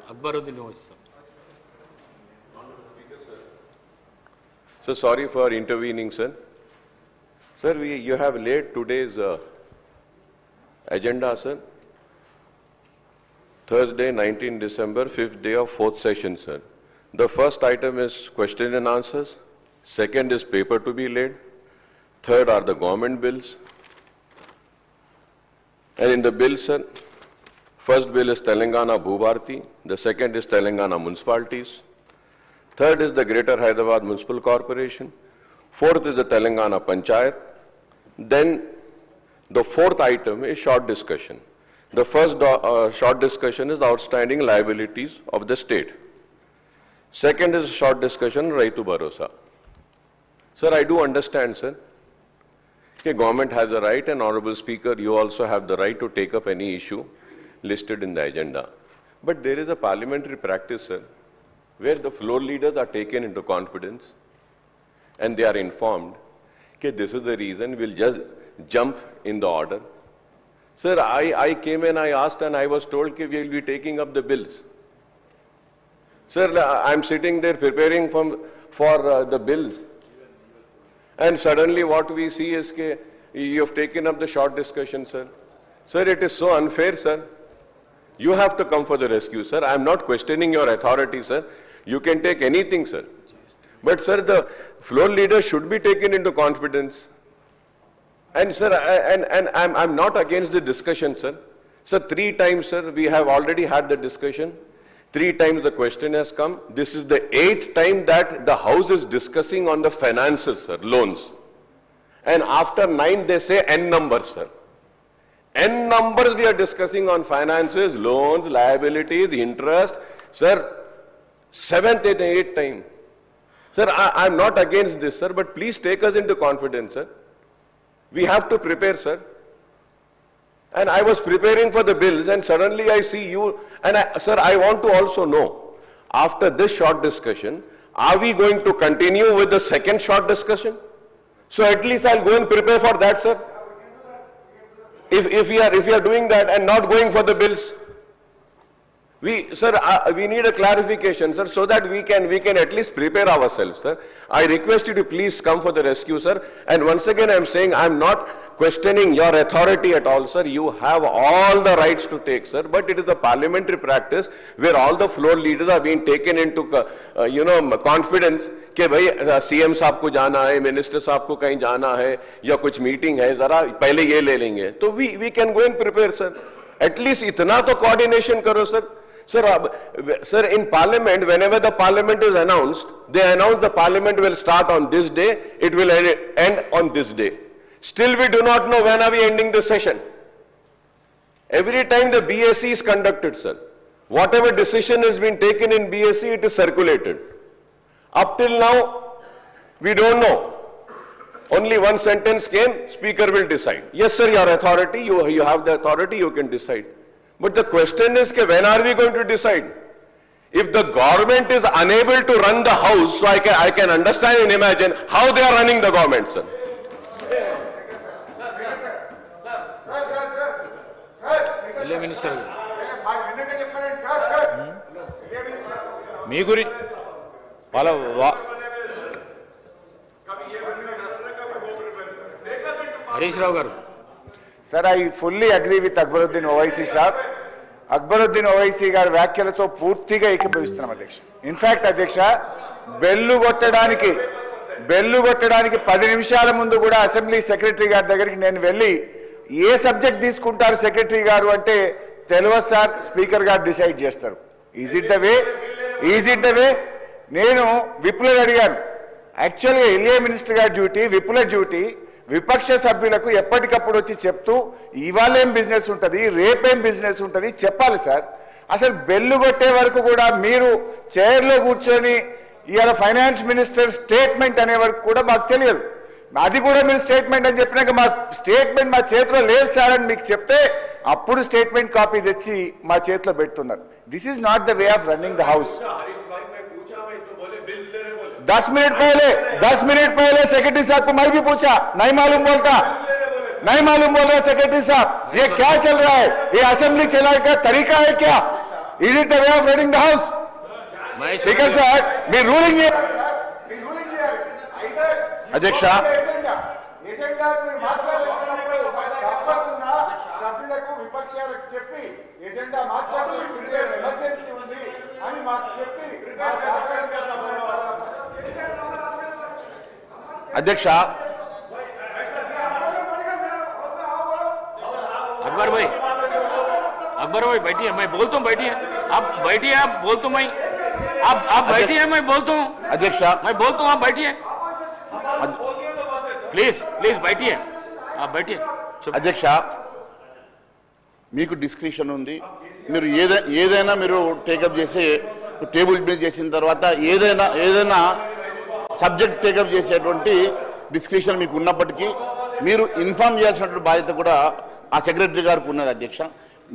Akbaruddin Owaisi. So sorry for intervening, sir. Sir, you have laid today's agenda, sir. Thursday, 19 December, 5th day of 4th session, sir. The first item is question and answers. Second is paper to be laid. Third are the government bills. And in the bill, sir, first bill is Telangana Bhubharti. The second is Telangana municipalities. Third is the Greater Hyderabad Municipal Corporation. Fourth is the Telangana Panchayat. Then the fourth item is short discussion. The first short discussion is the outstanding liabilities of the state. Second is short discussion, Raitu Bharosa. Sir, I do understand, sir, that government has a right, and Honorable Speaker, you also have the right to take up any issue listed in the agenda. But there is a parliamentary practice, sir, where the floor leaders are taken into confidence and they are informed that this is the reason, we'll just jump in the order. Sir, I came and I asked and I was told that we will be taking up the bills. Sir, I'm sitting there preparing for the bills. And suddenly what we see is that you have taken up the short discussion, sir. Sir, it is so unfair, sir. You have to come for the rescue, sir. I'm not questioning your authority, sir. You can take anything, sir. But, sir, the floor leader should be taken into confidence. And, sir, I'm not against the discussion, sir. Sir, 3 times, sir, we have already had the discussion. 3 times the question has come. This is the 8th time that the House is discussing on the finances, sir, loans. And after 9, they say N numbers, sir. N numbers we are discussing on finances, loans, liabilities, interest. Sir, 7th and 8th time. Sir, I'm not against this, sir, but please take us into confidence, sir. We have to prepare, sir. And I was preparing for the bills and suddenly I see you. And sir, I want to also know, after this short discussion, are we going to continue with the second short discussion? So at least I'll go and prepare for that, sir. If we are doing that and not going for the bills, we need a clarification, sir, so that we can at least prepare ourselves, sir. I request you to please come for the rescue, sir. And once again, I'm saying I'm not questioning your authority at all, sir. You have all the rights to take, sir. But it is a parliamentary practice where all the floor leaders are being taken into, confidence कि भाई CM साहब को जाना है, minister साहब को कहीं जाना है या कुछ मीटिंग है, जरा पहले ये ले लेंगे. तो we can go and prepare, sir. At least इतना तो coordination करो, sir. Sir, in Parliament, whenever the Parliament is announced, they announce the Parliament will start on this day, it will end on this day. Still, we do not know when are we ending the session. Every time the BSc is conducted, sir, whatever decision has been taken in BSc, it is circulated. Up till now, we don't know. Only one sentence came, Speaker will decide. Yes, sir, your authority, you have the authority, you can decide. But the question is, when are we going to decide? If the government is unable to run the House, so I can understand and imagine how they are running the government, sir. Harish Rao garu. Sir, I fully agree with Akbaruddin Owaisi sir. Akbaruddin Owaisi గారి వ్యాఖ్యలతో పూర్తిగా ఏకీభవిస్తున్నాం అధ్యక్ష. In fact అధ్యక్ష, bell కొట్టడానికి 10 నిమిషాల ముందు కూడా assembly secretary గారి దగ్గరికి నేను వెళ్ళి ఏ సబ్జెక్ట్ తీసుకుంటారు సెక్రటరీ గారు అంటే తెలియదు సార్, స్పీకర్ గారు డిసైడ్ చేస్తారు. Is it the way? నేను విప్ల అడిగాను. యాక్చువల్గా ఎల్ఏ మినిస్టర్ గారి డ్యూటీ, విప్ల డ్యూటీ విపక్ష సభ్యులకు ఎప్పటికప్పుడు వచ్చి చెప్తూ ఇవాళేం బిజినెస్ ఉంటుంది, రేపేం బిజినెస్ ఉంటుంది చెప్పాలి సార్. అసలు బెల్లు కొట్టే వరకు కూడా మీరు చైర్లో కూర్చొని ఇవాళ ఫైనాన్స్ మినిస్టర్ స్టేట్మెంట్ అనే వరకు కూడా మాకు తెలియదు. అది కూడా మీరు స్టేట్మెంట్ అని చెప్పినాక మా స్టేట్మెంట్ మా చేతిలో లేదు సార్ అని మీకు చెప్తే అప్పుడు స్టేట్మెంట్ కాపీ తెచ్చి మా చేతిలో పెడుతున్నారు. This is not the way of running the house. 10 minute पहले सेक्रेटरी साहब को मैं भी पूछा, नहीं मालूम बोल रहा सेक्रेटरी साहब, ये क्या चल रहा है, ये असेंबली चलाने का तरीका है क्या? Is it the way of running the house? Speaker sir me ruling అధ్యక్ష సభ్యులకు విపక్షాలకు చెప్పి ఎజెండా మార్చాల్సి ఎమర్జెన్సీ ఉంది అని మాకు చెప్పి అధ్యక్ష अकबर भाई बैठिए, मैं बोलता हूँ बैठिए, आप बैठिए, आप बोलता हूँ मैं, आप बैठिए, मैं बोलता हूँ अध्यक्ष मैं बोलता हूँ, आप बैठिए प्लीज प्लीज बैठिए, आप बैठिए అధ్యక్ష మీకు డిస్క్రిప్షన్ ఉంది, మీరు ఏదైనా మీరు టేకప్ చేసి టేబుల్ మీద చేసిన తర్వాత ఏదైనా సబ్జెక్ట్ టేకప్ చేసేటువంటి డిస్క్రిప్షన్ మీకు ఉన్నప్పటికీ మీరు ఇన్ఫార్మ్ చేయాల్సినటువంటి బాధ్యత కూడా ఆ సెక్రటరీ గారికి ఉన్నది అధ్యక్ష.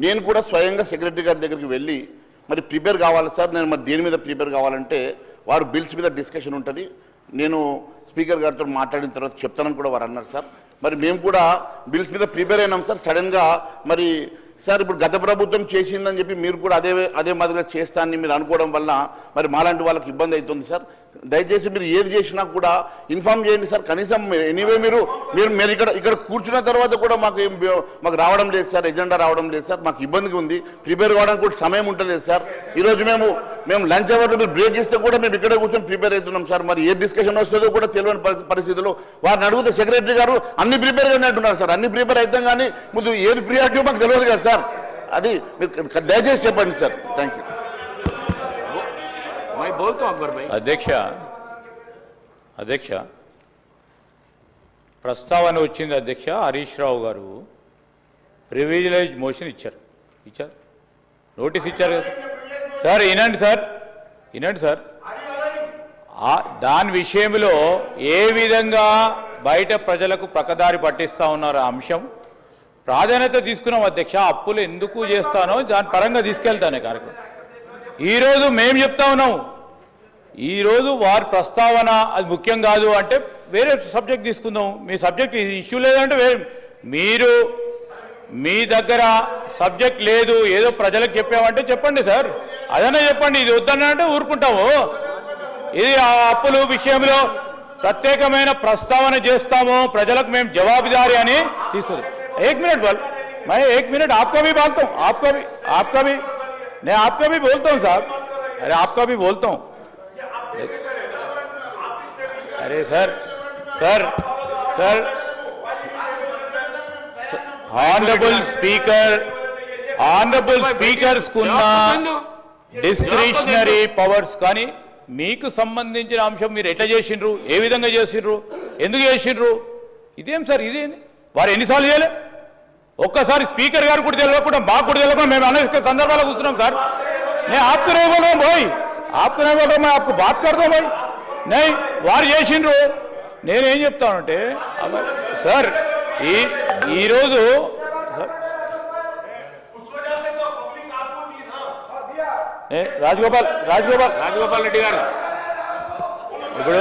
నేను కూడా స్వయంగా సెక్రటరీ గారి దగ్గరికి వెళ్ళి మరి ప్రిపేర్ కావాలి సార్, నేను మరి దేని మీద ప్రిపేర్ కావాలంటే వారు బిల్స్ మీద డిస్కషన్ ఉంటుంది, నేను స్పీకర్ గారితో మాట్లాడిన తర్వాత చెప్తానని కూడా వారు అన్నారు సార్. మరి మేము కూడా బిల్స్ మీద ప్రిపేర్ అయినాం సార్. సడన్గా మరి సార్ ఇప్పుడు గత ప్రభుత్వం చేసిందని చెప్పి మీరు కూడా అదే మాదిరిగా చేస్తానని మీరు అనుకోవడం వల్ల మరి మాలాంటి వాళ్ళకి ఇబ్బంది అవుతుంది సార్. దయచేసి మీరు ఏది చేసినా కూడా ఇన్ఫార్మ్ చేయండి సార్. కనీసం ఎనీవే మీరు ఇక్కడ కూర్చున్న తర్వాత కూడా మాకు రావడం లేదు సార్, ఎజెండా రావడం లేదు సార్, మాకు ఇబ్బందిగా ఉంది, ప్రిపేర్ కావడానికి కూడా సమయం ఉండలేదు సార్. ఈరోజు మేము లంచ్ అవర్లో మీరు బ్రేక్ ఇస్తే కూడా మేము ఇక్కడ కూర్చొని ప్రిపేర్ అవుతున్నాం సార్. మరి ఏ డిస్కషన్ వస్తుందో కూడా తెలియని పరిస్థితుల్లో వారిని అడిగితే సెక్రటరీ గారు అన్ని ప్రిపేర్గానే అంటున్నారు సార్. అన్ని ప్రిపేర్ అవుతాం కానీ ముందు ఏది ప్రియారిటీ మాకు తెలియదు కదా సార్. అది మీరు దయచేసి చెప్పండి సార్. Thank you. అధ్యక్ష ప్రస్తావన వచ్చింది అధ్యక్ష. హరీష్ రావు గారు ప్రివిలేజ్ మోషన్ ఇచ్చారు నోటీస్ ఇచ్చారు కదా సార్. వినండి సార్ దాని విషయంలో ఏ విధంగా బయట ప్రజలకు ప్రకదారి పట్టిస్తా ఉన్నారు అంశం ప్రాధాన్యత తీసుకున్నాం అధ్యక్ష. అప్పులు ఎందుకు చేస్తానో దాని పరంగా తీసుకెళ్తానే కార్యక్రమం. ఈరోజు మేము చెప్తా ఉన్నాం, ఈరోజు వారి ప్రస్తావన అది ముఖ్యం కాదు అంటే వేరే సబ్జెక్ట్ తీసుకుందాం. మీ సబ్జెక్ట్ ఇష్యూ లేదంటే మీరు మీ దగ్గర సబ్జెక్ట్ లేదు, ఏదో ప్రజలకు చెప్పామంటే చెప్పండి సార్, అదనే చెప్పండి. ఇది వద్దనంటే ఊరుకుంటాము. ఇది ఆ అప్పుల విషయంలో ప్రత్యేకమైన ప్రస్తావన చేస్తాము, ప్రజలకు మేము జవాబుదారీ అని తీసుకుంది. एक मिनट मैं 1 मिनट आपका भी बोलता हूँ, आपका भी मैं आपका भी बोलता हूँ साहब. अरे आपका भी बोलता हूँ. अरे सर ऑनरेबल स्पीकर्स कुन्ना డిస్క్రిషనరీ పవర్స్ కానీ మీకు సంబంధించిన అంశం మీరు ఎట్లా చేసిండ్రు, ఏ విధంగా చేసిండ్రు, ఎందుకు చేసిండ్రు, ఇదేం సార్, ఇదేంది వారు ఎన్నిసార్లు చేయలే? ఒక్కసారి స్పీకర్ గారు కూడా తెలియకుండా మాకు కూడా తెలియకుండా మేము అనేక సందర్భాలు కూర్చున్నాం సార్. నేను आपको नहीं बोल रहा हूं भाई, आपको नहीं बोल रहा हूं, मैं आपको बात करता हूं भाई. नहीं వారు చేసిండ్రు. నేనేం చెప్తానంటే సార్ ఈరోజు రాజగోపాల్ రెడ్డి గారు ఇప్పుడు